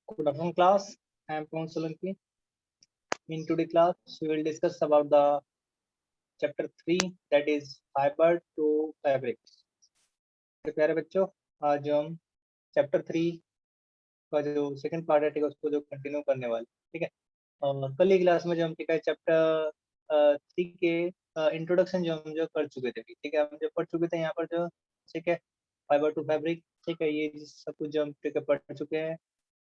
Good afternoon, class. I am Pawan Solanki. In today's class, we will discuss about the chapter 3, that is fiber to fabric. तो प्यारे बच्चों, आज हम chapter 3 का जो second part है, ठीक है, उसको जो कंटिन्यू करने वाले, ठीक है। और कल की क्लास में जो हम ठीक है चैप्टर 3 के इंट्रोडक्शन जो हम जो कर चुके थे, ठीक है, हम जो पढ़ चुके थे यहाँ पर जो, ठीक है, फाइबर टू फैब्रिक, ठीक है, ये सब कुछ जो हम ठीक है पढ़ चुके हैं।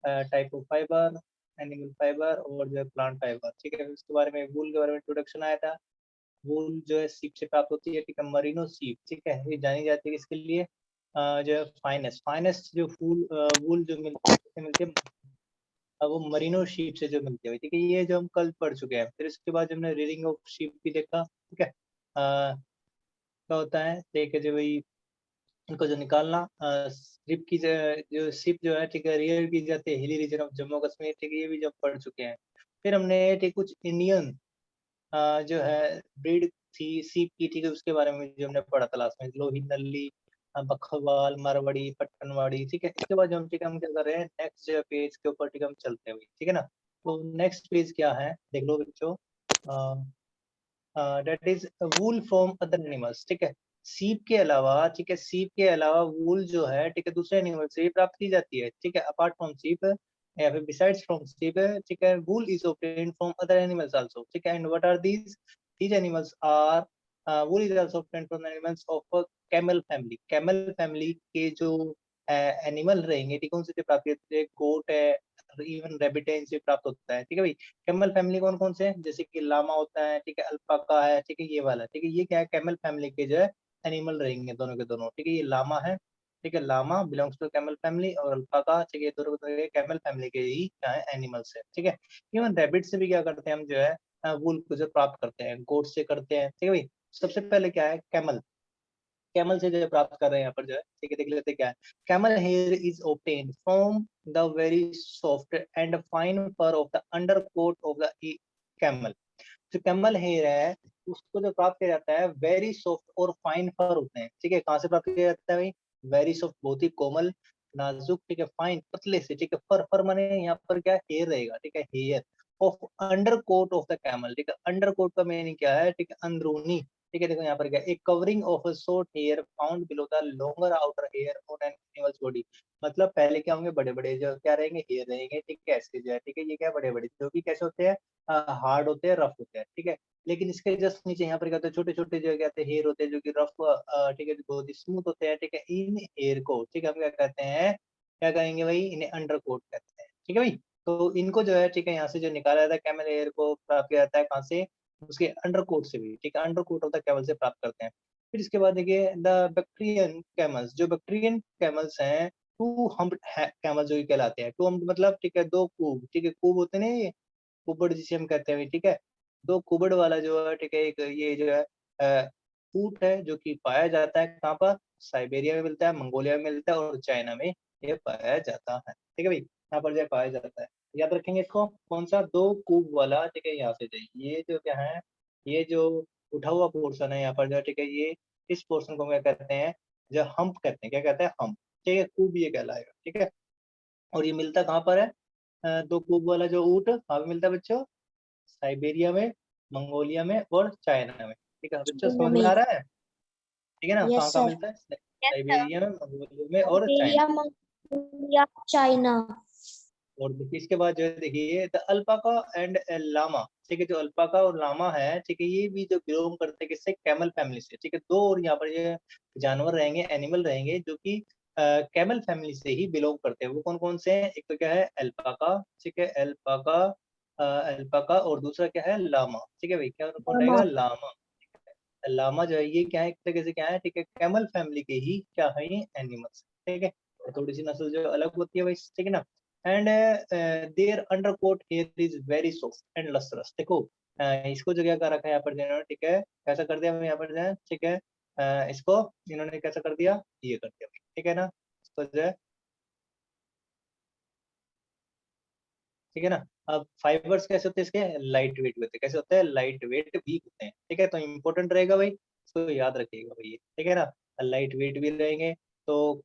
Type of fibre, animal fibre और जो है प्लांट फाइबर, ठीक है। उसके बारे में वूल के बारे में इंट्रोडक्शन आया था। वूल जो है सीप से प्राप्त होती है, ठीक है, मरीनो सीप, ठीक है, ये जानी जाती है इसके लिए जो है फाइनेस्ट जो वूल जो मिलती है वो मरीनो शीप से जो मिलती है, ठीक है, ये जो हम कल पढ़ चुके हैं। फिर इसके बाद हमने रीडिंग ऑफ शीप भी देखा, ठीक है। क्या होता है, ठीक है, जो वही इनको जो निकालना स्ट्रिप की जो शिप जो है, ठीक है, रियर की जाती है hilly region of Jammu Kashmir, ठीक है, ये भी जब पढ़ चुके हैं। फिर हमने ठीक कुछ इंडियन जो है ब्रीड थी सीप की, ठीक है, उसके बारे में जो हमने पढ़ा था लास्ट में, लोही नल्ली, बखवाल, मारवाड़ी, पट्टनवाड़ी, ठीक है। इसके बाद जो हम ठीक है हम क्या कर रहे हैं, नेक्स्ट जो पेज के ऊपर ठीक है हम चलते हैं, ठीक है ना। तो नेक्स्ट पेज क्या है देख लो बच्चों, that is wool from other animals, ठीक है। सीप के अलावा, ठीक है, सीप के अलावा वूल जो है, ठीक है, दूसरे एनिमल से भी प्राप्त की जाती है, ठीक है, अपार्ट फ्रॉम सीप या फिर बिसाइड्स फ्रॉम सीप, ठीक है। Wool is obtained from other animals also, ठीक है। And what are these animals are wool is also obtained from animals of camel family. Camel family के जो एनिमल रहेंगे, ठीक है, उनसे जो प्राप्त होते हैं, गोट है, इवन रैबिट है, इनसे प्राप्त होता है, ठीक है भाई। कैमल फैमिली कौन कौन से हैं, जैसे कि लामा होता है, ठीक है, अल्पाका है, ठीक है, ये वाला, ठीक है, ये क्या है, कैमल फैमिली के जो है एनिमल रहेंगे दोनों के दोनों, ठीक है। ये लामा है, ठीक है, llama belongs to camel family, और अल्पाका, ठीक है, दोनों कैमल फैमिली के ही क्या है एनिमल्स है, ठीक है। इवन रैबिट से भी क्या करते हैं हम जो है वूल को जो प्राप्त करते हैं, गोट से करते हैं, ठीक है भाई। सबसे पहले क्या है, कैमल, कैमल से जो है प्राप्त कर रहे हैं यहाँ पर जो है, ठीक है, देख लेते हैं क्या है। Camel hair is obtained from the very soft and fine fur of the under coat of the camel. जो कैमल हेयर है उसको जो प्राप्त किया जाता है, वेरी सॉफ्ट और फाइन फर होते हैं, ठीक है। कहाँ से प्राप्त किया जाता है भाई, वेरी सॉफ्ट बहुत ही कोमल, नाजुक, ठीक है, फाइन पतले से, ठीक है। फर, फर माने यहाँ पर क्या हेयर रहेगा, ठीक है, hair of under coat of the camel, ठीक है। अंडर कोट का मीनिंग क्या है, ठीक है, अंदरूनी, ठीक है। देखो यहाँ पर क्या, एक covering of a short hair found below the longer outer hair on an animals body. मतलब पहले क्या होंगे, बड़े बड़े जो क्या रहेंगे, हेयर रहेंगे, ठीक है, ऐसे जो है, ठीक है, ये क्या बड़े बड़े जो कि कैसे होते हैं, हार्ड होते हैं, रफ होते हैं, ठीक है। लेकिन इसके जस्ट नीचे यहाँ पर क्या होता है, छोटे छोटे जो कहते हैं हेयर होते हैं, जो कि रफ, ठीक है, जो बहुत ही स्मूथ होते हैं, ठीक है। इन हेयर को, ठीक है, हम क्या कहते हैं, क्या कहेंगे भाई, इन्हें अंडर कोट कहते हैं, ठीक है भाई। तो इनको जो है, ठीक है, यहाँ से जो निकाला जाता है, कैमल हेयर को प्राप्त किया जाता है कहाँ से, उसके अंडर कोट से भी, ठीक है, under coat of the camel से प्राप्त करते हैं। फिर इसके बाद देखिए द बैक्टीरियन कैमल्स, जो बैक्टीरियन कैमल्स हैं, टू हम्प्ड कैमल जो कहलाते हैं। टू हम्प्ड मतलब, ठीक है, दो कूब, ठीक है, कूब होते हैं ना, ये कुबड़ जिसे हम कहते हैं, ठीक है। दो कुबड़ वाला जो है, ठीक है, एक ये जो है ऊंट है, जो कि पाया जाता है कहाँ पर, साइबेरिया में मिलता है, मंगोलिया में मिलता है, और चाइना में ये पाया जाता है, ठीक है भाई, यहाँ पर जो पाया जाता है। याद रखेंगे इसको, कौन सा, दो कूब वाला, ठीक है, यहाँ से जाइए, ये जो क्या है, ये जो उठा हुआ पोर्शन है यहाँ पर जो, ठीक है, ये इस पोर्शन को क्या कहते हैं, जो हम्प कहते हैं, क्या कहते हैं, हम्प, ठीक है, कूब ये कहलाएगा, ठीक है। और ये मिलता कहाँ पर है, दो कूब वाला जो ऊँट कहाँ पे मिलता है बच्चों, साइबेरिया में, मंगोलिया में और चाइना में, ठीक है बच्चों, समझ में आ रहा है, ठीक है ना, यस कहाँ कहाँ सर। मिलता है, यस सर। साइबेरिया में, मंगोलिया में और चाइना। Siberia, Mongolia, China. और देखिए इसके बाद जो है, देखिए द अल्पाका एंड लामा, ठीक है, जो अल्पाका और लामा है, ठीक है, ये भी जो बिलोंग करते हैं किससे, कैमल फैमिली से, ठीक है। दो और यहाँ पर ये जानवर रहेंगे, एनिमल रहेंगे, जो कि कैमल फैमिली से ही बिलोंग करते हैं। वो कौन कौन से हैं, एक तो क्या है अल्पाका, ठीक है, अल्पाका, अल्पाका, और दूसरा क्या है लामा, ठीक है भाई, क्या कौन लामा। रहेगा, लामा। लामा जो है ये क्या है, एक तरीके से क्या है, ठीक है, कैमल फैमिली के ही क्या है, ये एनिमल्स, ठीक है। थोड़ी सी नस्ल जो अलग होती है भाई, ठीक है ना। And their undercoat hair is very soft and lustrous. देखो इसको जो क्या कर रखा है यहाँ पर जिन्होंने, ठीक है, कैसा कर दिया यहाँ पर जो है, ठीक है, इसको इन्होंने कैसा कर दिया, ये कर दिया, ठीक है ना। इसको जो है, ठीक है ना। अब फाइबर्स कैसे होते हैं इसके, लाइट वेट होते हैं, कैसे होते हैं, लाइट वेट भी होते हैं, ठीक है। तो इंपॉर्टेंट रहेगा भाई, इसको याद रखिएगा भाई, ठीक है ना, लाइट वेट भी रहेंगे। तो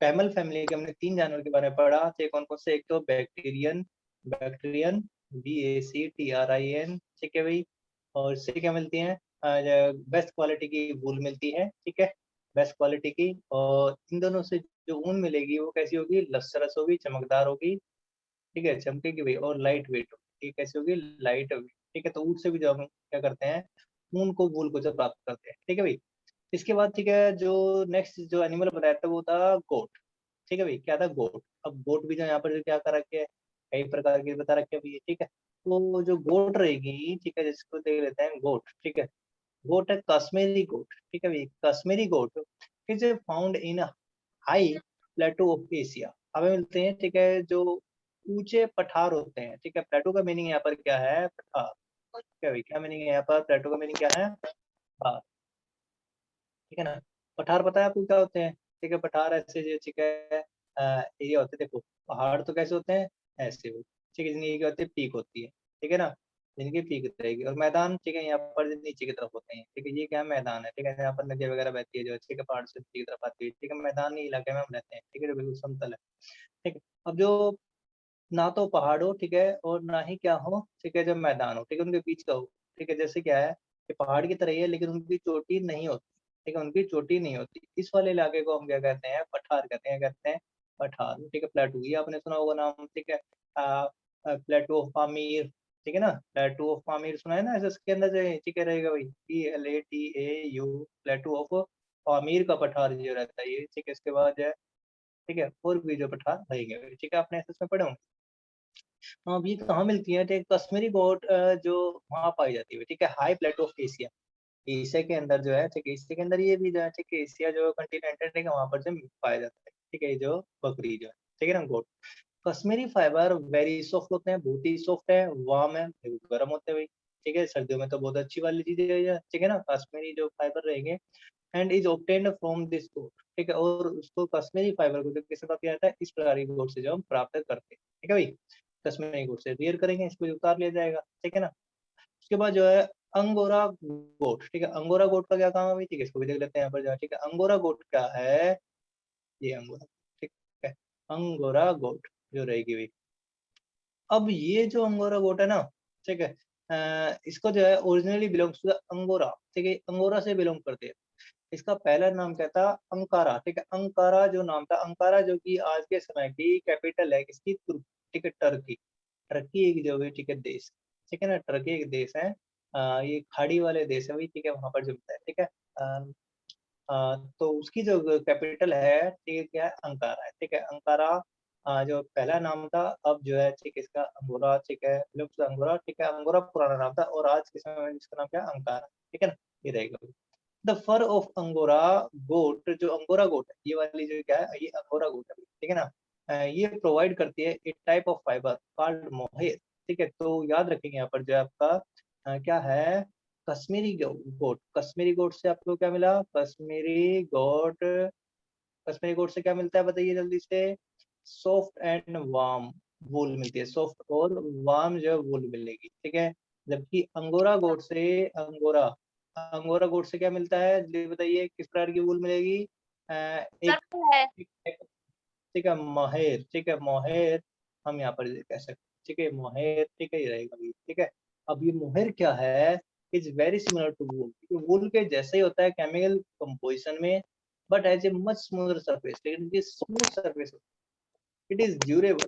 पैमल फैमिली के हमने 3 जानवर के बारे में पढ़ा, ठीक कौन कौन से, एक तो बैक्टीरियन BACTRIN, ठीक है भाई, और इससे क्या मिलती है, बेस्ट क्वालिटी की वूल मिलती है, ठीक है, बेस्ट क्वालिटी की, और इन दोनों से जो ऊन मिलेगी वो कैसी होगी, लसरस होगी, चमकदार होगी, ठीक है, चमकेगी भाई, और लाइट वेट होगी, कैसी होगी, लाइट वेट, ठीक है। तो ऊन से भी जो हम क्या करते हैं, ऊन को, वूल को जो प्राप्त करते हैं, ठीक है भाई। इसके बाद ठीक है, जो नेक्स्ट जो एनिमल बताया था वो था गोट, ठीक है भाई, क्या था, गोट। अब गोट भी जो यहाँ पर जो क्या कर रखे है, कई प्रकार के बता रखे हैं भाई, ठीक है। तो जो गोट रहेगी, ठीक है, जिसको देख लेते हैं गोट, ठीक है, गोट है कश्मीरी गोट, ठीक है भाई, Kashmiri goat is found in high plateau of Asia, हमें मिलते हैं, ठीक है, जो ऊंचे पठार होते हैं, ठीक है। प्लेटो का मीनिंग यहाँ पर क्या है, पठार, ठीक है भाई, क्या मीनिंग है यहाँ पर, प्लेटो का मीनिंग क्या है, पठार, ठीक है ना। पठार पता है आपको क्या होते हैं, ठीक है, पठार ऐसे जो, ठीक है, एरिया होते हैं, देखो पहाड़ तो कैसे होते हैं, ऐसे हो, ठीक है, जिनकी क्या होती है, पीक होती है, ठीक है ना, जिनकी पीक रहेगी, और मैदान, ठीक है, यहाँ पर जो नीचे की तरफ होते हैं, ठीक है, ये क्या मैदान है, ठीक है, यहाँ पर नदी वगैरह बहती है जो, ठीक है, पहाड़ से नीचे की तरफ आती है, ठीक है, मैदानी इलाके में हम रहते हैं, ठीक है, जो बिल्कुल समतल है, ठीक है। अब जो ना तो पहाड़ हो, ठीक है, और ना ही क्या हो, ठीक है, जब मैदान हो, ठीक है, उनके बीच का हो, ठीक है, जैसे क्या है कि पहाड़ की तरह ही है लेकिन उनकी चोटी नहीं होती, ठीक है, उनकी चोटी नहीं होती, इस वाले इलाके को हम क्या कहते हैं, पठार कहते हैं पठार, ठीक है। प्लेटू, ये आपने सुना होगा नाम, ठीक है, प्लेटू ऑफ पामीर, ठीक है ना, प्लेटू ऑफ पामीर सुना है ना, ऐसे इसके अंदर जो है, ठीक है, रहेगा भाई, PLATAU, प्लेटू ऑफ पामीर का पठार जो रहता है ये, ठीक है। इसके बाद जो है, ठीक है, और भी जो पठार रहेंगे, ठीक है, आपने ऐसे में पढ़े होंगे। हाँ, अब ये कहाँ मिलती है, ठीक, कश्मीरी गोट जो वहाँ पाई जाती है, ठीक है, high plateau of Asia, Asia के अंदर जो है, ठीक है, एशिया के अंदर ये भी जो है, ठीक है, एशिया जो कंटिनेंट है, ठीक है, वहाँ पर जो पाया जाता है, ठीक है, ये जो बकरी जो है, ठीक है ना, गोट। कश्मीरी फाइबर वेरी सॉफ्ट होते हैं, बहुत ही सॉफ्ट है, वार्म है, गर्म होते हैं भाई, ठीक है, सर्दियों में तो बहुत अच्छी वाली चीज है ये, ठीक है ना, कश्मीरी जो फाइबर रहेंगे, and is obtained from this goat, ठीक है, और उसको कश्मीरी फाइबर को जो किससे प्राप्त किया जाता है, इस प्रकार की गोट से जो हम प्राप्त करते हैं, ठीक है भाई, कश्मीरी गोट से रियर करेंगे, इसको उतार लिया जाएगा, ठीक है ना। उसके बाद जो है अंगोरा गोट, ठीक है, अंगोरा गोट का क्या काम है भाई, ठीक है, इसको भी देख लेते हैं यहाँ पर जो है, ठीक है, अंगोरा गोट क्या है, ये अंगोरा, ठीक है, अंगोरा गोट जो रहेगी भाई। अब ये जो अंगोरा गोट है ना, ठीक है, इसको जो है originally belongs to the Angora, ठीक है, अंगोरा से बिलोंग करते हैं। इसका पहला नाम क्या था, अंकारा, ठीक है, अंकारा जो नाम था, अंकारा जो कि आज के समय की कैपिटल है किसकी, तुर्क, ठीक है, टर्की, टर्की एक जो है, ठीक है, देश, ठीक है ना, टर्की एक देश है, ये खाड़ी वाले देश है भाई, ठीक है, वहां पर जमता है, ठीक है। तो उसकी जो कैपिटल है, ठीक है, क्या है, अंकारा है, ठीक है, अंकारा जो पहला नाम था, अब जो है, ठीक है, इसका अंगोरा, ठीक है, लुप्त अंगोरा, ठीक है, अंगोरा पुराना नाम था, और आज के समय में इसका नाम क्या है, अंकारा, ठीक है ना, ये रहेगा। द फर ऑफ अंगोरा गोट, जो अंगोरा गोट है, ये वाली जो क्या है, ये अंगोरा गोट है, ठीक है ना, ये प्रोवाइड करती है एक type of fibre called mohair, ठीक है। तो याद रखेंगे यहाँ पर जो है आपका क्या है, कश्मीरी गोट, कश्मीरी गोट से आपको क्या मिला, कश्मीरी गोट, कश्मीरी गोट से क्या मिलता है बताइए जल्दी से, सॉफ्ट एंड वार्म वूल मिलती है, सॉफ्ट और वार्म जो वूल मिलेगी, ठीक है। जबकि अंगोरा गोट से, अंगोरा अंगोरा गोट से क्या मिलता है, जल्दी बताइए किस प्रकार की वूल मिलेगी, एक, है ठीक है, मोहेर, ठीक है, मोहेर हम यहाँ पर कह सकते हैं, ठीक है, मोहेर, ठीक है, ये रहेगा भी, ठीक है। अब ये मोहेर क्या है, is very similar to wool, wool के जैसे ही होता है केमिकल कंपोजिशन में, but has a much smoother surface, लेकिन ये smooth surface, it is durable,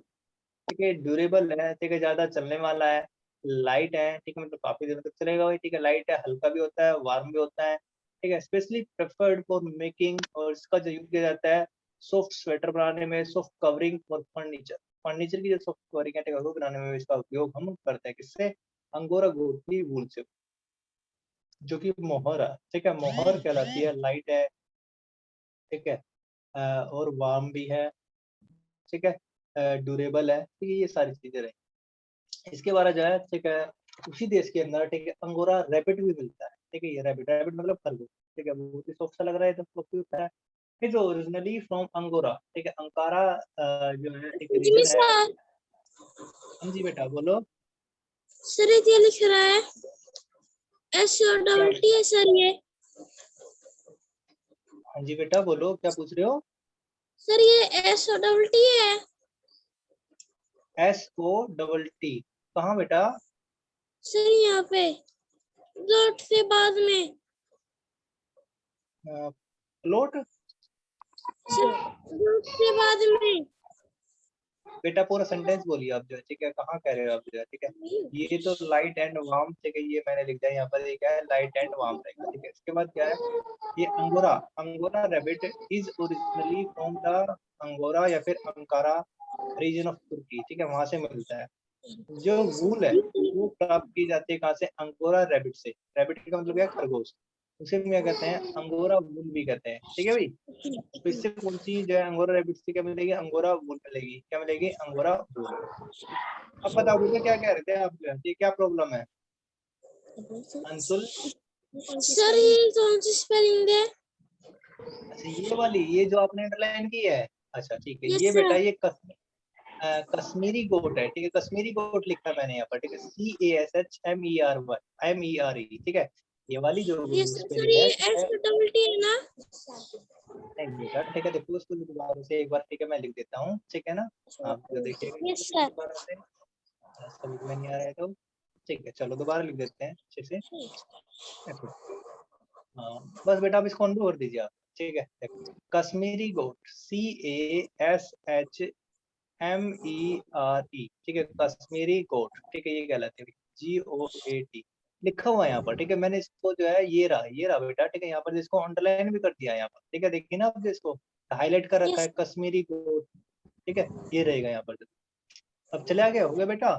ठीक है, ड्यूरेबल है, ठीक है, ज्यादा चलने वाला है, लाइट है, ठीक है, मतलब काफी देर तक चलेगा भाई, ठीक है, लाइट है, हल्का भी होता है, वार्म भी होता है, ठीक है, स्पेशली प्रेफर्ड फॉर मेकिंग, और इसका जो यूज किया जाता है सॉफ्ट स्वेटर बनाने में, सॉफ्ट कवरिंग और फर्नीचर, फर्नीचर की जो सॉफ्ट कवरिंग है, ठीक है, वो बनाने में इसका उपयोग हम करते हैं, किससे, अंगोरा गोट की वूल से, जो कि मोहर है, ठीक है, मोहर कहलाती है, लाइट है, ठीक है, और वार्म भी है, ठीक है, ड्यूरेबल है, ठीक है, ये सारी चीजें रही। इसके बारे जो है, ठीक है, उसी देश के अंदर, ठीक है, अंगोरा रैबिट भी मिलता है, ठीक है, ये रैबिट, रैबिट मतलब खरगोश, ठीक है, बहुत ही सॉफ्ट सा लग रहा है, तो सॉफ्ट होता है, इज ओरिजिनली फ्रॉम अंगोरा, ठीक है, अंकारा जो है एक जी रीजन है। सर। हाँ जी बेटा बोलो। सर ये लिख रहा है क्या SOT बेटा, है सर ये। हाँ जी बेटा बोलो, क्या पूछ रहे हो। सर ये SOTT है। SOTT कहाँ बेटा? सर यहाँ पे डॉट से बाद में। प्लॉट सर डॉट से बाद में। बेटा पूरा सेंटेंस बोलिए आप जो है, ठीक है, कहाँ कह रहे हो आप जो है, ठीक है। ये तो लाइट एंड वार्म, ठीक है, ये मैंने लिख दिया यहाँ पर, ये क्या है, लाइट एंड वार्म रहेगा, ठीक है। इसके बाद क्या है, ये angora, angora rabbit is originally from the angora या फिर अंकारा रीजन ऑफ तुर्की, ठीक है, वहां से मिलता है। जो वूल है वो प्राप्त की जाती है कहाँ से? अंगोरा रैबिट से। रैबिट का मतलब क्या है? खरगोश। उसे भी क्या कहते हैं? अंगोरा वूल भी कहते हैं, ठीक है भाई। तो इससे कौन सी जो है अंगोरा रैबिट से क्या मिलेगी? अंगोरा वूल मिलेगी। क्या मिलेगी? Angora wool. अब बताओ बेटा क्या कह रहे थे आप जो है, ये क्या प्रॉब्लम है अंशुल? सर ये कौन सी स्पेलिंग है? अच्छा ये वाली, ये जो आपने अंडरलाइन की है, अच्छा ठीक है, यस ये बेटा सर। ये कश्मीरी गोट है, ठीक है, कश्मीरी गोट लिखा है मैंने यहाँ पर, ठीक है, CASHMERE, ठीक है। ये वाली जो यस सर स्पेलिंग है, ये ठीक है। SOTT है ना? नहीं बेटा, ठीक है, देखो उसको दोबारा से एक बार, ठीक है, मैं लिख देता हूँ, ठीक है ना। आप जो देखिएगा यस इसको सर। दोबारा से, समझ में नहीं आ रहा है तो ठीक है, चलो दोबारा लिख देते हैं अच्छे से। देखो, हाँ बस बेटा आप इसको अंडू कर दीजिए आप, ठीक है। देखो कश्मीरी गोट, CASHMERE, ठीक है, कश्मीरी गोट, ठीक है, ये कहलाते हैं GOAT, लिखा हुआ है यहाँ पर, ठीक है। मैंने इसको जो है, ये रहा बेटा, ठीक है, यहाँ पर जिसको अंडरलाइन भी कर दिया है यहाँ पर, ठीक है, देखिए ना आप, जिसको हाईलाइट कर रखा यस है कश्मीरी गोट, ठीक है, ये रहेगा यहाँ पर। अब चले आगे, हो गया बेटा,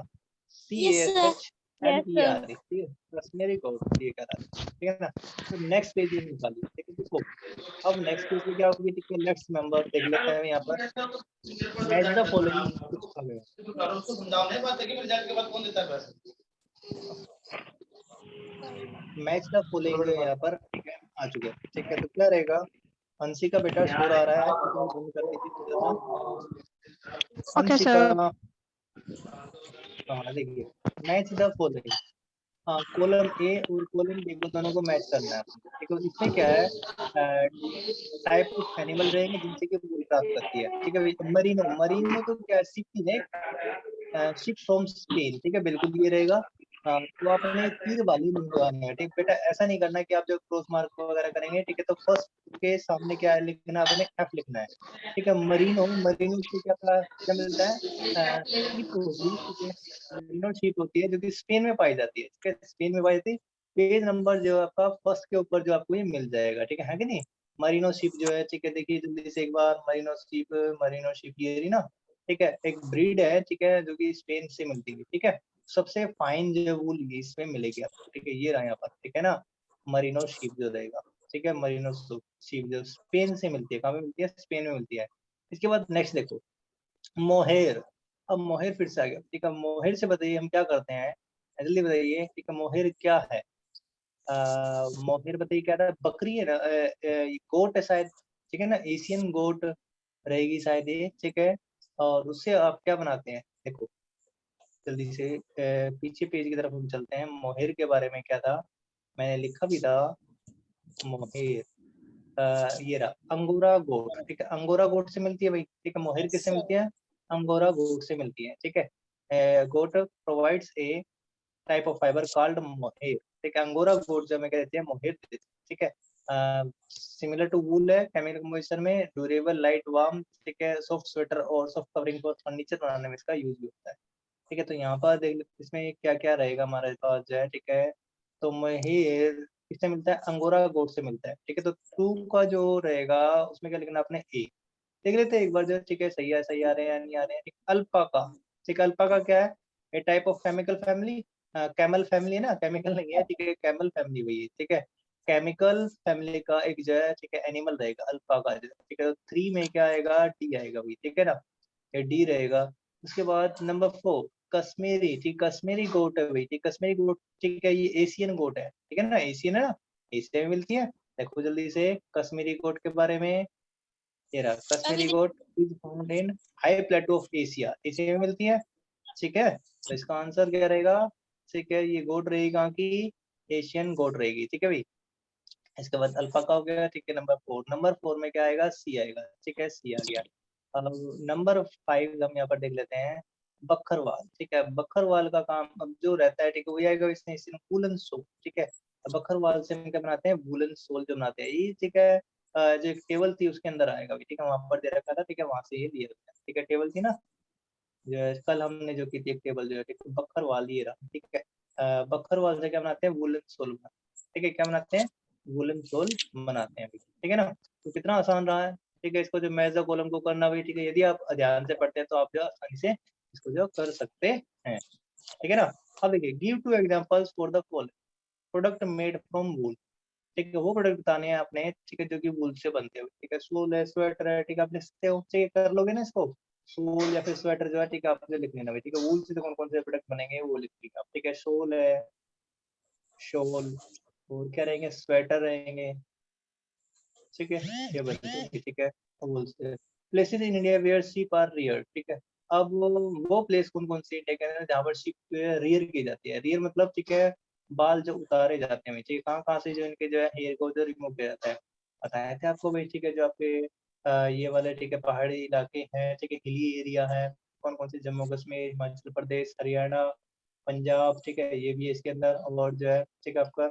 yes sir. Yes sir. CASHMERE, ठीक है, कश्मीरी गोट ये कहलाते हैं, ठीक है ना। तो नेक्स्ट पेज में निकालिए, ठीक है, देखो अब नेक्स्ट पेज में क्या होगी, ठीक है, नेक्स्ट मेंबर देख लेते हैं यहाँ पर। मैच द फॉलोइंग कुछ आ गया, मैच द फॉलोइंग यहाँ पर, ठीक है, आ चुके हैं, ठीक है। तो क्या रहेगा, हंसी का बेटा शोर आ रहा है, ठीक है, बंद कर दीजिए थोड़ा सा। ओके हंसी सर। का, हाँ देखिए, मैच द फॉलोइंग, हाँ कॉलम ए और कॉलम बी को दोनों को मैच करना है आपको, ठीक है। इसमें क्या है, टाइप ऑफ एनिमल रहेंगे जिनसे कि वो प्राप्त करती है, ठीक है। मरीनो, मरीनो तो क्या है, शिप ही है, शिप फ्रॉम स्पेन, ठीक है, बिल्कुल ये रहेगा। तो आपने तीर वाली नहीं लगानी है, ठीक बेटा, ऐसा नहीं करना कि आप जो क्रॉस मार्क वगैरह करेंगे, ठीक है, तो फर्स्ट के सामने क्या है लिखना, आपने F लिखना है, ठीक है। मरीनो, मरीनो से क्या मिलता है, शीप होगी, ठीक है, मरीनो शीप होती है जो कि स्पेन में पाई जाती है, ठीक है, स्पेन में पाई जाती है। पेज नंबर जो आपका फर्स्ट के ऊपर जो आपको ये मिल जाएगा, ठीक है कि नहीं। मरीनो शीप जो है, ठीक है, देखिए जल्दी से एक बार, मरीनो शीप ये रही ना, ठीक है, एक ब्रीड है, ठीक है, जो कि स्पेन से मिलती है, ठीक है। सबसे फाइन जो वूल इसमें मिलेगी आपको, ठीक है, ये रहा यहाँ पर, ठीक है ना, मरीनो शीप जो रहेगा, ठीक है, मरीनो शीप जो स्पेन से मिलती है, कहाँ पे मिलती है? स्पेन में मिलती है। इसके बाद नेक्स्ट देखो, मोहेर। अब मोहेर फिर से आ गया, ठीक है, मोहेर से बताइए हम क्या करते हैं, जल्दी बताइए, ठीक है, मोहेर क्या है? मोहेर बताइए क्या था, बकरी है ना, गोट है शायद, ठीक है ना, एशियन गोट रहेगी शायद ये, ठीक है। और उससे आप क्या बनाते हैं, देखो जल्दी से पीछे पेज की तरफ हम चलते हैं। मोहेर के बारे में क्या था, मैंने लिखा भी था, मोहेर, ये रहा, अंगोरा गोट, ठीक है, अंगोरा गोट से मिलती है भाई, ठीक है। मोहेर किससे मिलती है? अंगोरा गोट से मिलती है, ठीक है। Goat provides a type of fibre called mohair, ठीक है, अंगोरा गोट जो हमें कहते हैं मोहेर देते हैं, ठीक है। सिमिलर टू वूल है, केमिकल कंपोजिशन में ड्यूरेबल, लाइट, वार्म, ठीक है, सॉफ्ट स्वेटर और सॉफ्ट कवरिंग फॉर फर्नीचर बनाने में इसका यूज भी होता है, ठीक है। तो यहाँ पर देख लेते इसमें क्या क्या रहेगा हमारे पास जो है, ठीक है। तो मोहेर किससे मिलता है? अंगोरा गोट से मिलता है, ठीक है। तो टू का जो रहेगा उसमें क्या लिखना आपने? ए, देख लेते हैं एक बार जो, ठीक है, सही आ रहे हैं या नहीं आ रहे हैं, ठीक। अल्पाका, ठीक है, अल्पाका क्या है? A type of chemical family, camel family है ना, केमिकल नहीं है, ठीक है, कैमल फैमिली वही है, ठीक है। केमिकल फैमिली का एक जो है, ठीक है, एनिमल रहेगा अल्पाका जो, ठीक है। तो 3 में क्या आएगा? डी आएगा भाई, ठीक है ना, ये डी रहेगा। उसके बाद नंबर 4 कश्मीरी, ठीक, कश्मीरी गोट है भाई, ठीक, कश्मीरी गोट, ठीक है, ये एशियन गोट है, ठीक है ना, एशियन है ना, एशिया में मिलती है। देखो जल्दी से कश्मीरी गोट के बारे में, ये रहा अभी Kashmiri goat is found in high plateau of Asia, Asia में मिलती है, ठीक है। तो इसका आंसर क्या रहेगा? ठीक है, ये गोट रहेगी कहाँ की? एशियन गोट रहेगी, ठीक है भाई। इसके बाद अल्पाका हो गया, ठीक है। नंबर 4 में क्या आएगा, सी आएगा, ठीक है, सी आ गया। अब नंबर 5 हम यहाँ पर देख लेते हैं, बखरवाल, ठीक है। बखरवाल का काम अब जो रहता है, ठीक है, वही आएगा इसमें वूलन सोल, ठीक है। बखरवाल से हम क्या बनाते हैं, वूलन सोल जो बनाते हैं ये, ठीक है। जो एक टेबल थी उसके अंदर आएगा, ठीक है, वहां पर दे रखा था, ठीक है, वहां से ये लिया था, ठीक है। टेबल थी ना, जो है कल हमने जो की थी एक टेबल, जो है ठीक है, बखरवाल ये रहा, ठीक है। बखरवाल से क्या बनाते हैं, वूलन सोल बनाते हैं, ठीक है। क्या बनाते हैं, वूलन सोल बनाते हैं, ठीक है ना। तो कितना आसान रहा है, ठीक है। इसको जो मेजर कॉलम को करना भी, ठीक है, यदि आप ध्यान से पढ़ते हैं तो आप जो आसानी से इसको जो कर सकते हैं, ठीक है ना। अब देखिए, give 2 examples for the following product made from wool, ठीक है। वो प्रोडक्ट बताने हैं आपने, ठीक है, जो कि वूल से बनते हो, ठीक है। सोल है, स्वेटर है, ठीक है, आप लिख सकते हो, ठीक है, कर लोगे ना इसको। सोल या फिर स्वेटर जो है, ठीक है, आपने लिख लेना भाई, ठीक है। वूल से तो कौन कौन से प्रोडक्ट बनेंगे वो लिख लीजिए आप, ठीक है। सोल है, शॉल, और क्या रहेंगे, स्वेटर रहेंगे, ठीक है, ये बनेंगे, ठीक है, वूल से। Places in India where sheep are rear, ठीक है। अब वो प्लेस कौन कौन सी, ठीक है, जहाँ पर शीप रियर की जाती है। रियर मतलब, ठीक है, बाल जो उतारे जाते हैं, ठीक है, कहाँ कहाँ से जो इनके जो है हेयर को जो रिमूव किया जाता है, बताया थे आपको भाई, ठीक है। जो आपके ये वाले, ठीक है, पहाड़ी इलाके हैं, ठीक है, हिली एरिया है, कौन कौन से, जम्मू कश्मीर, हिमाचल प्रदेश, हरियाणा, पंजाब, ठीक है, ये भी है इसके अंदर। और जो है, ठीक है, आपका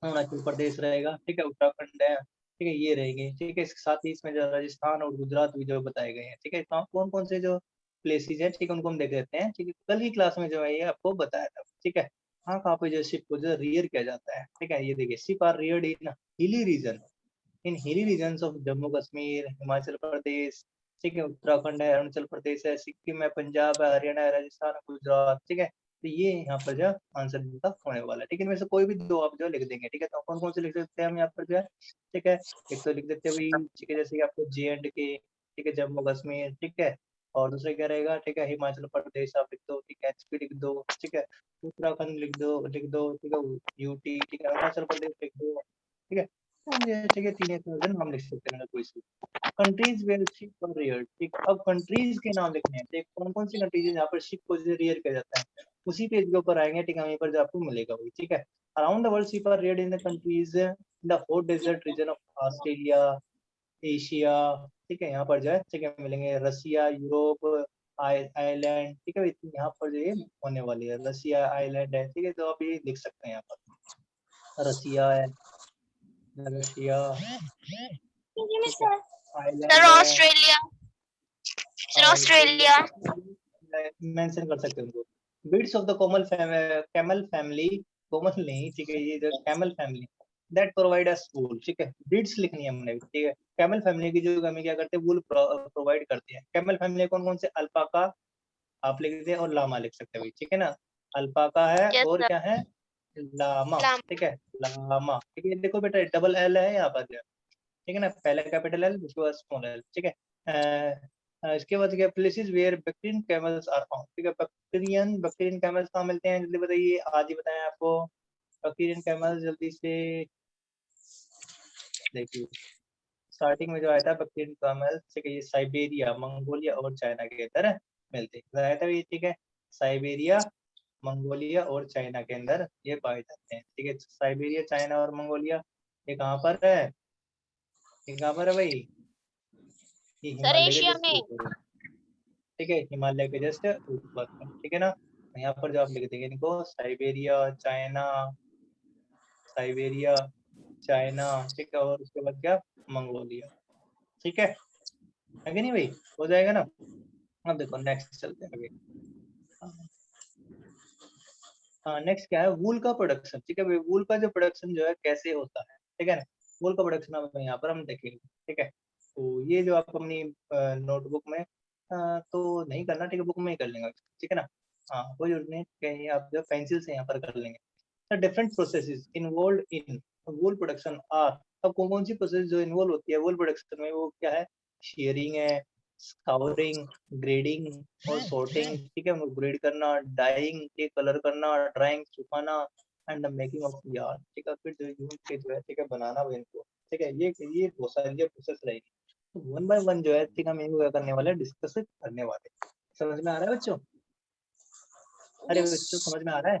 अरुणाचल प्रदेश रहेगा, ठीक है, उत्तराखंड है, ठीक है, ये रहेंगे, ठीक है। इसके साथ ही इसमें जो राजस्थान और गुजरात भी जो बताए गए हैं, ठीक है। कौन कौन से जो प्लेसेस हैं, ठीक है, उनको हम देख लेते हैं, ठीक है। कल की क्लास में जो है ये आपको बताया था, ठीक है। कहाँ पे जो शिप को जो रियर किया जाता है, ठीक है। ये देखिए, शिप आर रियर्ड इन हिली region, in hilly regions of Jammu Kashmir, Himachal Pradesh, ठीक है, उत्तराखंड है, अरुणाचल प्रदेश है, सिक्किम है, पंजाब है, हरियाणा है, राजस्थान है, गुजरात, ठीक है। तो ये यहाँ पर जो आंसर इनका होने वाला है, ठीक है। इनमें से कोई भी दो आप जो लिख देंगे, ठीक है। तो कौन कौन से लिख सकते हैं हम यहाँ पर जो है, ठीक है। एक तो लिख देते हैं भाई, ठीक है, जैसे कि आपको JNK, ठीक है, जम्मू कश्मीर, ठीक है। और दूसरा क्या रहेगा, ठीक है, हिमाचल प्रदेश आप लिख दो, ठीक है, HP लिख दो, ठीक है, उत्तराखंड लिख दो, ठीक है, UT, ठीक है, अरुणाचल प्रदेश लिख दो, ठीक है। हम ये, ठीक है, तीन एक नाम लिख सकते हैं, कोई सी कंट्रीज वेयर शिप और रियर, ठीक। अब कंट्रीज के नाम लिखने हैं, ठीक, कौन कौन सी कंट्रीज है जहाँ पर शिप को रियर किया जाता है, उसी पेज के ऊपर आएंगे, ठीक है, वहीं पर जो आपको मिलेगा वही, ठीक है। Around the world sheep are reared in the countries in the hot desert region of Australia, Asia, ठीक है। यहाँ पर जो है, ठीक है, मिलेंगे रसिया, यूरोप, आइलैंड, ठीक है। यहाँ पर जो ये होने वाली है, रसिया, आइलैंड है, ठीक है। तो आप ये लिख सकते हैं, यहाँ पर रसिया है, रशिया, ठीक है, सर आइलैंड है, ऑस्ट्रेलिया, सर हाँ, ऑस्ट्रेलिया। मेंशन कर सकते हैं उनको। Breeds of the camel family, कोमल नहीं, ठीक है, ये जो camel family that provide us wool, ठीक है। बीड्स लिखनी है हमने, ठीक है। कैमल फैमिली की जो हमें क्या करते हैं, वूल प्रोवाइड करती है। कैमल फैमिली कौन कौन से, अल्पाका आप लिख देते हैं, और लामा लिख सकते हैं भाई, ठीक है ना। अल्पाका है, यस और सर। क्या है, लामा, लाम। ठीक है, लामा, ठीक है। देखो बेटा, डबल L है यहाँ पर, ठीक है ना, पहले कैपिटल L, उसके बाद स्मॉल L, ठीक है। इसके बाद क्या, places where bactrian camels are found, ठीक है। बैक्टीरियन कैमल्स कहाँ मिलते हैं, जल्दी बताइए, आज ही बताएं आपको। बैक्टीरियन कैमल्स जल्दी से देखिए, स्टार्टिंग में जो आया था बैक्टीरियन कैमल्स, ठीक है, ये साइबेरिया, मंगोलिया और चाइना के अंदर मिलते हैं, बताया था ये, ठीक है। साइबेरिया, मंगोलिया और चाइना के अंदर ये पाए जाते हैं, ठीक है। साइबेरिया, चाइना और मंगोलिया, ये कहाँ पर है, ये कहाँ पर है भाई, ये सर हिमालय के एशिया जस्ट में। ऊपर है, ठीक है, हिमालय के जस्ट ऊपर है, ठीक है ना। यहाँ पर जो आप लिख देंगे इनको, साइबेरिया, चाइना, साइबेरिया, चाइना, ठीक है, और उसके बाद क्या, मंगोलिया, ठीक है कि नहीं भाई, हो जाएगा ना। अब देखो नेक्स्ट चलते हैं आगे। हाँ, नेक्स्ट क्या है, वूल का प्रोडक्शन, ठीक है भाई। वूल का जो प्रोडक्शन जो है कैसे होता है, ठीक है ना। वूल का प्रोडक्शन अब यहाँ पर हम देखेंगे, ठीक है। तो ये जो आप अपनी नोटबुक में तो नहीं करना, ठीक है, बुक में ही कर लेंगे, ठीक है ना। हाँ, कोई जरूरत नहीं, कहीं आप जो पेंसिल से यहाँ पर कर लेंगे। The different processes involve in wool production are, अब कौन कौन सी प्रोसेस जो इन्वॉल्व होती है वूल प्रोडक्शन में, वो क्या है, शेयरिंग है, स्काउरिंग, ग्रेडिंग और सॉर्टिंग, ठीक है, उनको ग्रेड करना, डाइंग के कलर करना, ड्राइंग, सुखाना, and the making of yarn, ठीक है। फिर जो यूज के जो है, ठीक है, बनाना भी इनको, ठीक है। ये बहुत सारी ये प्रोसेस रहेगी, तो वन बाय वन जो है, ठीक है, हम इनको क्या करने वाले, डिस्कस करने वाले। समझ में आ रहा है बच्चों, अरे यस। बच्चों समझ में आ रहा है,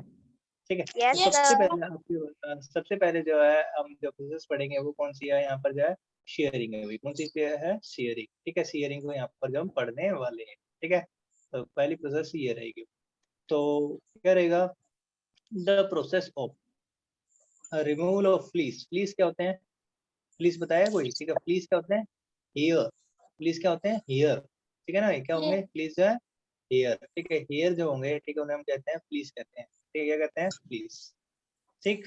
ठीक है। Yes, तो सबसे sir. पहले सबसे पहले जो है हम जो प्रोसेस पढ़ेंगे वो कौन सी है, यहाँ पर जो है शेयरिंग है, कौन सी है शेयरिंग, ठीक है। शेयरिंग को यहाँ पर जो हम पढ़ने वाले हैं, ठीक है। तो पहली प्रोसेस ये रहेगी। तो क्या रहेगा, the process of removal of fleece. Fleece क्या होते हैं, फ्लीस बताया कोई, ठीक है। फ्लीस क्या होते हैं, हेयर। फ्लीस क्या होते हैं, हेयर, ठीक है ना। क्या होंगे फ्लीस जो है, हेयर, ठीक है। हेयर जो होंगे, ठीक है, उन्हें हम कहते हैं फ्लीस कहते हैं, ठीक है। क्या कहते हैं, फ्लीस, ठीक।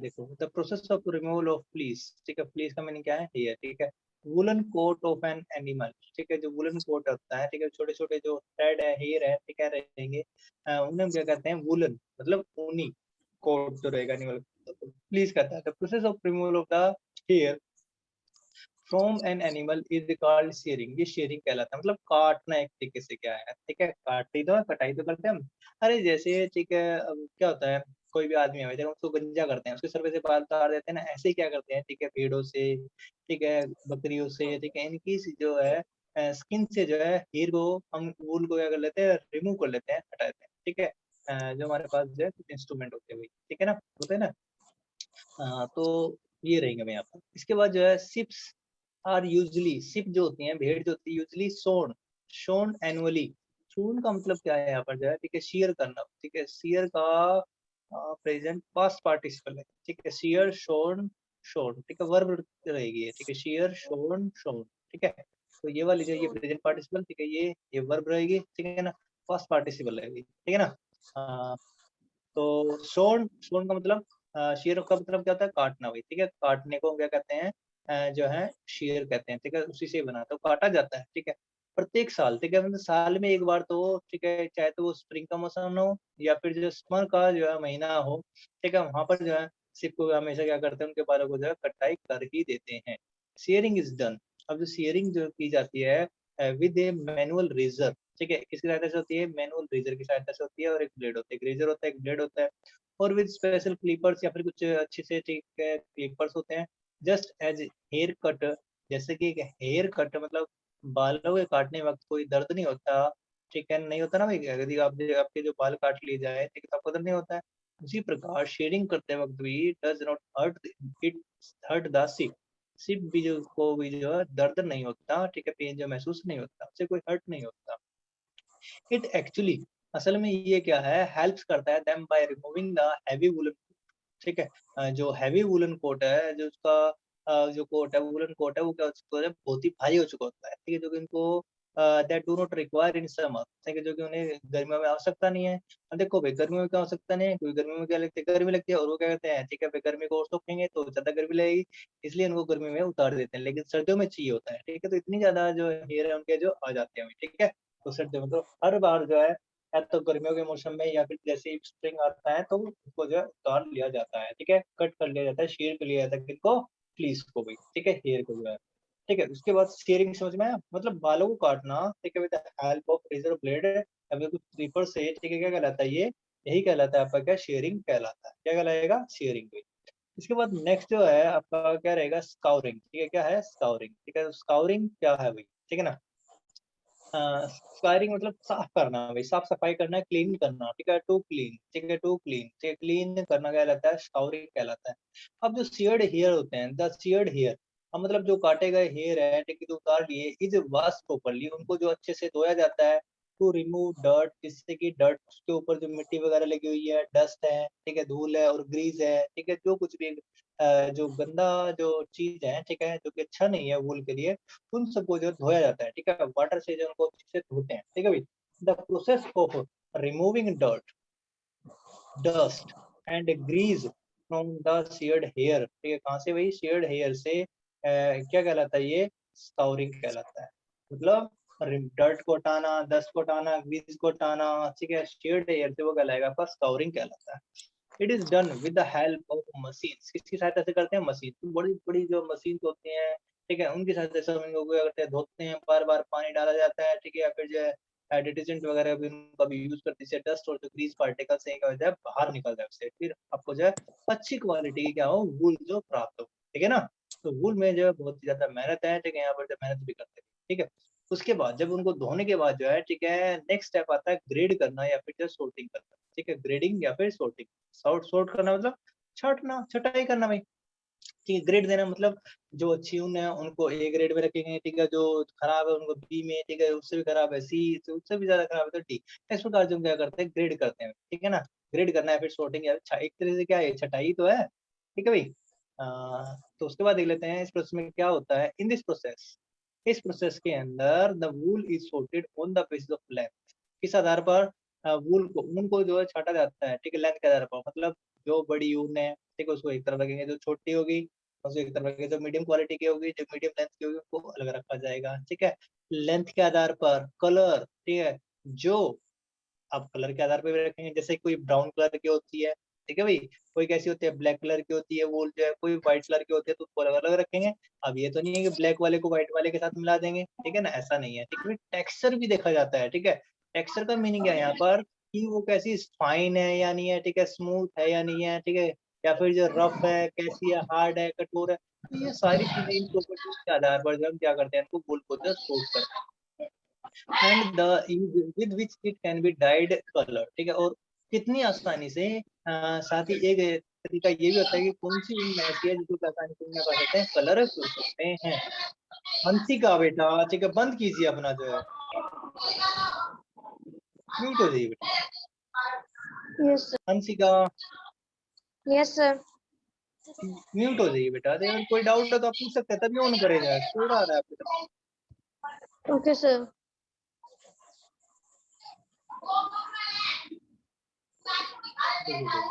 देखो, the process of removal of fleece, ठीक है। फ्लीस का मीनिंग क्या है, हेयर, ठीक है। Woollen coat of an animal, ठीक है। जो वुलन कोट होता है, ठीक है, छोटे छोटे जो थ्रेड है, हेयर है, ठीक है, रहेंगे, उन्हें हम क्या कहते हैं, वुलन, मतलब ऊनी कोट जो रहेगा एनिमल, प्लीज कहता है। The process of removal of the hair from an animal is called shearing. ये शेयरिंग कहलाता है, मतलब काटना एक तरीके से, क्या है, ठीक है। काटी तो कटाई तो करते हैं हम। अरे जैसे, ठीक है, अब क्या होता है, कोई भी आदमी है, जब हम उसको गंजा करते हैं, उसके सर पे से बाल उतार देते हैं ना, ऐसे ही क्या करते हैं, ठीक है, भेड़ों से, ठीक है, बकरियों से, ठीक है, इनकी जो है स्किन से जो है हेयर को, हम वूल को क्या कर लेते हैं, रिमूव कर लेते हैं, हटा देते हैं, ठीक है। जो हमारे पास जो है कुछ इंस्ट्रूमेंट होते हैं भाई, ठीक है ना, होते हैं ना। तो ये रहेंगे मैं यहाँ पर। इसके बाद जो है सिप्स आर यूजली, सिप जो होती हैं, भेड़ जो होती है, यूजली सोन, शोन एनुअली। शोन का मतलब क्या है यहाँ पर जो है, ठीक है, शेयर करना, ठीक है। शेयर का प्रेजेंट पास्ट पार्टिसिपल है, ठीक है। शेयर, शोन, शोन, ठीक है, वर्ब रहेगी, ठीक है। शेयर, शोन, शोन, ठीक है। तो ये वाली जो ये प्रेजेंट पार्टिसिपल, ठीक है, ये वर्ब रहेगी, ठीक है ना, पास्ट पार्टिसिपल रहेगी, ठीक है ना। तो शोन, शोन का मतलब शेयर का मतलब क्या होता है, काटना भाई, ठीक है। काटने को क्या कहते हैं, जो है शेयर कहते हैं, ठीक है। उसी से बना तो काटा जाता है, ठीक है। प्रत्येक साल, ठीक है, मतलब साल में एक बार तो, ठीक है, चाहे तो वो स्प्रिंग का मौसम हो या फिर जो समर का जो है महीना हो, ठीक है, वहां पर जो है सिप को हमेशा क्या करते हैं, उनके बालों को जो है कटाई कर ही देते हैं। Sharing is done. अब जो शेयरिंग जो की जाती है विद ए मैनुअल रेजर, ठीक है, किसकी सहायता से होती है, मैनुअल रेजर की सहायता से होती है, और एक ब्लेड होता है, एक रेजर होता है, एक ब्लेड होता है, और विद स्पेशल क्लिपर्स या फिर कुछ अच्छे से, ठीक है, क्लिपर्स होते हैं। जस्ट एज हेयर कट, जैसे कि एक हेयर कट मतलब बालों के काटने वक्त कोई दर्द नहीं होता, ठीक है, नहीं होता ना भाई, यदि आपके जो बाल काट लिए जाए, ठीक है, तो आपको दर्द नहीं होता है। उसी प्रकार शेयरिंग करते वक्त भी does not hurt, it hurt the sheep. Sheep भी जो को भी जो है दर्द नहीं होता, ठीक है, पेन जो महसूस नहीं होता, उससे कोई हर्ट नहीं होता। इट एक्चुअली, असल में ये क्या है, हेल्प्स करता है them by removing the heavy woollen, ठीक है। जो हैवी वुलन कोट है, जो उसका जो कोट है, वुलन कोट है, वो क्या हो चुका है, बहुत ही भारी हो चुका होता है, ठीक है, जो कि इनको that do not require in summer, ठीक है, जो कि उन्हें गर्मियों में आवश्यकता नहीं है। अब देखो भाई, गर्मियों में क्या आवश्यकता नहीं है, क्योंकि गर्मियों में क्या लगती है, गर्मी लगती है, और वो क्या कहते हैं, ठीक है भाई, गर्मी को और सोखेंगे तो ज्यादा गर्मी लगेगी, इसलिए उनको गर्मी में उतार देते हैं, लेकिन सर्दियों में चाहिए होता है, ठीक है। तो इतनी ज्यादा जो हेयर है उनके जो आ जाते हैं, ठीक है। तो सर्दियों में तो हर बार जो है, या तो गर्मियों के मौसम में या फिर जैसे ही स्प्रिंग आता है, तो उसको जो है उतार लिया जाता है, ठीक है, कट कर लिया जाता है, शेयर कर लिया जाता है, किनको, फ्लीस को भी, ठीक है, हेयर को जो है, ठीक है। उसके बाद शेयरिंग समझ में आया, मतलब बालों को काटना, ठीक है, with help of razor blade, अगर कुछ क्लिपर से, ठीक है, क्या कहलाता है ये, यही कहलाता है आपका, क्या, शेयरिंग कहलाता है, क्या कहलाएगा, शेयरिंग भी। इसके बाद नेक्स्ट जो है आपका क्या रहेगा, स्काउरिंग, ठीक है, क्या है, स्काउरिंग, ठीक है। स्काउरिंग क्या है भाई, ठीक है ना। स्क्वायरिंग मतलब साफ करना भाई, साफ सफाई करना, क्लीन करना, ठीक है, टू क्लीन, ठीक है, टू क्लीन, ठीक है, क्लीन करना क्या कहलाता है, स्काउरिंग कहलाता है। अब जो सीयर्ड हेयर होते हैं, द सीयर्ड हेयर, अब मतलब जो काटे गए हेयर है, ठीक है, जो उतार लिए, इज वॉश प्रॉपर्ली, उनको जो अच्छे से धोया जाता है, टू रिमूव डर्ट, जिससे कि डर्ट, उसके ऊपर जो मिट्टी वगैरह लगी हुई है, डस्ट है, ठीक है, धूल है और ग्रीस है, ठीक है, जो कुछ भी जो गंदा जो चीज है, ठीक है, जो कि अच्छा नहीं है वूल के लिए, उन सबको जो धोया जाता है, ठीक है, वाटर से जो उनको अच्छे से धोते हैं, ठीक है भाई। The process of removing dirt, dust and grease from the sheared hair, ठीक है, कहाँ से भाई, शेयर्ड हेयर से, क्या कहलाता है ये, स्काउरिंग कहलाता है। मतलब डर्ट को हटाना, डस्ट को हटाना, ग्रीस को हटाना, ठीक है, शेयर्ड हेयर से वो कहलाएगा आपका स्काउरिंग कहलाता है। It is done with the help of machine, किसकी सहायता से करते हैं, मशीन, तो बड़ी बड़ी जो मशीन होती हैं, ठीक है, उनकी सहायता से हम लोग क्या करते हैं, धोते हैं, बार बार पानी डाला जाता है, ठीक है, या फिर जो है डिटर्जेंट वगैरह भी उनका भी यूज करते हैं, डस्ट और जो ग्रीस पार्टिकल्स हैं क्या हो जाए, बाहर निकल जाए उससे, फिर आपको जो है अच्छी क्वालिटी की क्या हो, वूल जो प्राप्त हो, ठीक है ना। तो वूल में जो है बहुत ही ज्यादा मेहनत है, ठीक है, यहाँ पर जो मेहनत भी करते हैं, ठीक है। उसके बाद जब उनको धोने के बाद जो है, ठीक है, नेक्स्ट स्टेप आता है ग्रेड करना या फिर जो सोर्टिंग करना, ठीक है, ग्रेडिंग या फिर सोर्टिंग। सॉर्ट करना मतलब छाटना, छटाई करना भाई, ठीक है। ग्रेड देना मतलब जो अच्छी ऊन है उनको ए ग्रेड में रखेंगे, ठीक है, जो खराब है उनको बी में, ठीक है, उससे भी खराब है सी, उससे भी ज्यादा खराब है तो डी। इस प्रकार जो हम क्या करते हैं, ग्रेड करते हैं, ठीक है ना। ग्रेड करना है फिर सॉर्टिंग, एक तरह से क्या है, छटाई तो है, ठीक है भाई। तो उसके बाद देख लेते हैं इस प्रोसेस में क्या होता है। इन दिस प्रोसेस, इस प्रोसेस के अंदर the wool is sorted on the basis of length. किस आधार पर वूल को, ऊन को जो है छाटा जाता है, ठीक है, लेंथ के आधार पर। मतलब जो बड़ी ऊन है, ठीक है, उसको एक तरफ रखेंगे, जो छोटी होगी उसको एक तरफ रखेंगे, जो मीडियम क्वालिटी की होगी, जो मीडियम लेंथ की होगी उसको अलग रखा जाएगा, ठीक है। लेंथ के आधार पर कलर, ठीक है, जो आप कलर के आधार पे भी रखेंगे, जैसे कोई ब्राउन कलर की होती है, ठीक है भाई, कोई कैसी होती है ब्लैक कलर की होती है वूल जो है, कोई व्हाइट कलर की होती है, तो उसको अलग अलग रखेंगे। अब ये तो नहीं है कि ब्लैक वाले को व्हाइट वाले के साथ मिला देंगे, ठीक है ना, ऐसा नहीं है, ठीक है। टेक्सचर भी देखा जाता है, ठीक है। टेक्सचर का मीनिंग क्या है यहाँ पर, कि वो कैसी फाइन है या नहीं है, ठीक है, स्मूथ है या नहीं है, ठीक है, या फिर जो रफ है कैसी है, हार्ड है, कठोर है, तो ये सारी चीजें इन प्रॉपर्टीज के आधार पर जो हम क्या करते हैं, इनको वूल को जो सूट करते हैं। And the with which it can be died colour, ठीक है, और कितनी आसानी से, साथ ही एक तरीका ये भी होता है कि कौन सी ऊन ऐसी है जिसको आसानी से क्या कर सकते हैं, कलर कर सकते हैं। हंसिका बेटा, ठीक है, बंद कीजिए अपना जो है, म्यूट हो जाइए बेटा। Yes sir, Hansika yes sir. Mute हो जाइए बेटा, अगर कोई डाउट है तो आप पूछ सकते हैं, तभी ऑन करेगा, शोर आ रहा है आपकी तरफ। Okay sir. देखिए देखिए,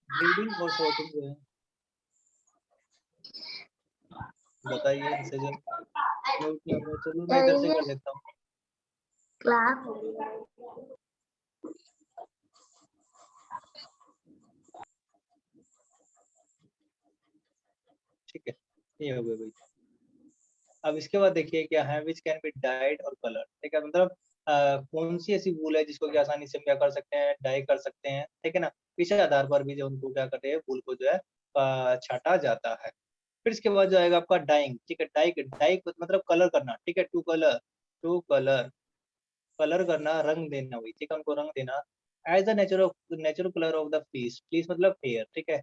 ग्रेडिंग और सॉर्टिंग जो है, बताइए इनसे जो म्यूट नहीं हो रहा है। चलो मैं इधर से कर लेता हूँ। क्लास ठीक है, ये हो गया भाई। अब इसके बाद देखिए क्या है, विच कैन बी डाइड और कलर, ठीक है, मतलब कौन सी ऐसी वूल है जिसको कि आसानी से हम क्या कर सकते हैं, डाई कर सकते हैं, ठीक है ना। इस आधार पर भी जो उनको क्या करते हैं, वूल को जो है छाटा जाता है। फिर इसके बाद जो आएगा आपका डाइंग, ठीक है, डाई डाई मतलब कलर करना, ठीक है, to colour, to colour, colour करना, रंग देना, वही, ठीक है, उनको रंग देना। As the natural colour of the fleece, fleece मतलब हेयर, ठीक है।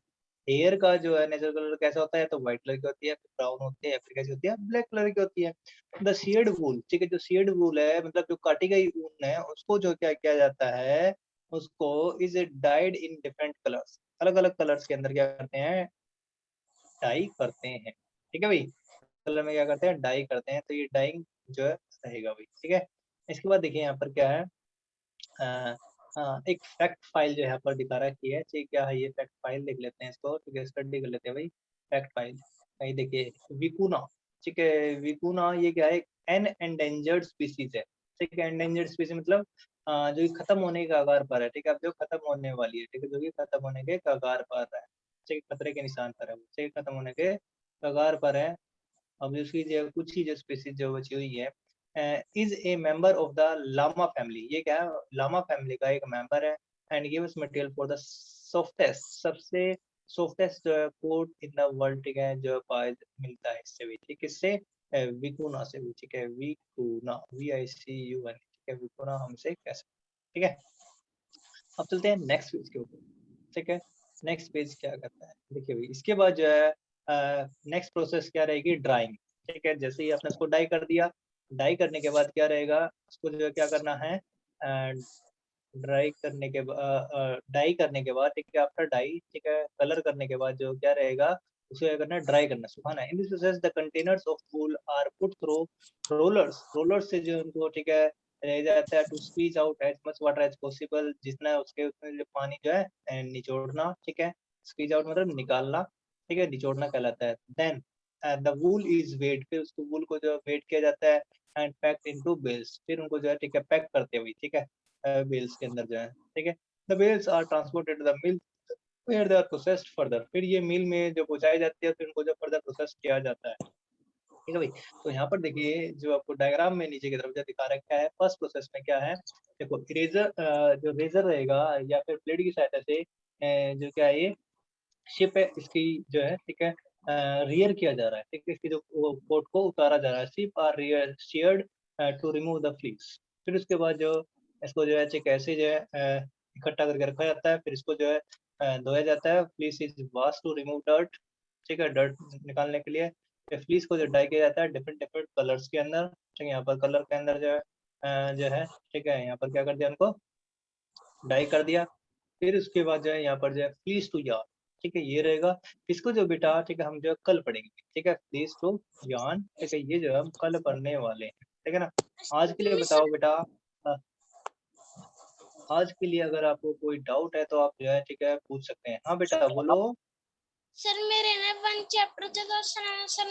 हेयर का जो है नेचुरल कलर कैसा होता है, तो व्हाइट कलर की होती है, फिर ब्राउन होती है, फिर कैसी होती है, ब्लैक कलर की होती है। द शेड वूल, ठीक है, जो शेड वूल है मतलब जो काटी गई ऊन है, उसको जो क्या किया जाता है, उसको is died in different colours, अलग अलग कलर्स के अंदर क्या करते हैं, डाई करते हैं, ठीक है भाई। कलर में क्या करते हैं, डाई करते हैं, तो ये डाइंग जो है रहेगा भाई, ठीक है। इसके बाद देखिए यहाँ पर क्या है, एक फैक्ट फाइल जो यहाँ पर दिखा रखी है, ठीक, क्या है ये फैक्ट फाइल, देख लेते हैं इसको, ठीक है, स्टडी कर लेते हैं भाई। फैक्ट फाइल कहीं देखिए, विकुना, ठीक है, विकुना ये क्या है, एन एंडेंजर्ड स्पीसीज है, ठीक है। एंडेंजर्ड स्पीसीज मतलब जो कि खत्म होने के कगार पर है, ठीक है, अब जो खत्म होने वाली है, ठीक है, जो कि खत्म होने के कगार पर है, ठीक है, खतरे के निशान पर है, ठीक है, खत्म होने के कगार पर है। अब उसकी जो कुछ ही जो स्पीसीज जो बची हुई है, is a member of the llama family, ये क्या है, लामा फैमिली का एक मेंबर है। And gives material for the softest, सबसे softest coat in the world, ठीक है, जो पाए मिलता है इससे भी, ठीक है, इससे विकुना से भी, ठीक है, विकुना, VICUN, ठीक है, विकुना हमसे कैसे, ठीक है। अब चलते हैं नेक्स्ट पेज के ऊपर, ठीक है। नेक्स्ट पेज क्या करता है, देखिए भाई, इसके बाद जो है नेक्स्ट प्रोसेस क्या रहेगी, ड्राइंग, ठीक है। जैसे ही आपने इसको डाई कर दिया, डाई करने के बाद क्या रहेगा, उसको जो है क्या करना है, डाई करने के बाद, ठीक है, आफ्टर डाई, ठीक है, कलर करने के बाद जो क्या रहेगा, उसे क्या करना है, ड्राई करना, सुखाना है। In this process the containers of wool are put through rollers, rollers से जो उनको, ठीक है, रह जाता है, to squeeze out as much water as possible, जितना उसके उसमें जो पानी जो है निचोड़ना, ठीक है, स्क्वीज आउट मतलब निकालना, ठीक है, निचोड़ना कहलाता है। Then the wool is wet, फिर उसको वूल को जो वेट किया जाता है, एंड पैक्ड इनटू बेल्स, फिर उनको जो है, ठीक है, पैक करते हुए, ठीक है, बेल्स के अंदर जो है, ठीक है। The bales are transported to the mill where they are processed further, फिर ये मिल में जो पहुंचाई जाती है, फिर उनको जो फर्दर प्रोसेस किया जाता है, ठीक है भाई। तो यहाँ पर देखिए जो आपको डायग्राम में नीचे की तरफ जो दिखा रखा है, फर्स्ट प्रोसेस में क्या है, देखो इरेजर, जो रेजर रहेगा या फिर ब्लेड की सहायता से जो क्या है, ये शिप है इसकी जो है, ठीक है, रियर किया जा रहा है, ठीक है, इसकी जो कोट को उतारा जा रहा है, sheep are rear sheared to remove the fleece. फिर उसके बाद जो इसको जो है ठीक ऐसे जो है इकट्ठा करके रखा जाता है, फिर इसको जो है धोया जाता है। Fleece is wash to remove dirt, ठीक है, डर्ट निकालने के लिए। फ्लीस को जो डाई किया जाता है डिफरेंट डिफरेंट कलर्स के अंदर, ठीक है, यहाँ पर कलर के अंदर जो है ठीक है, यहाँ पर क्या कर दिया, उनको डाई कर दिया। फिर उसके बाद जो है यहाँ पर जो है फ्लीस टू यार्न, ठीक है, ये रहेगा। इसको जो बेटा ठीक है हम जो है कल पढ़ेंगे, ठीक है, फ्लीस टू यार्न, ठीक है, ये जो है हम कल पढ़ने वाले हैं, ठीक है ना। आज के लिए बताओ बेटा, अ, आज के लिए अगर आपको कोई डाउट है तो आप जो है ठीक है पूछ सकते हैं। हाँ बेटा बोलो। सर मेरे ना 1 चैप्टर थे तो सर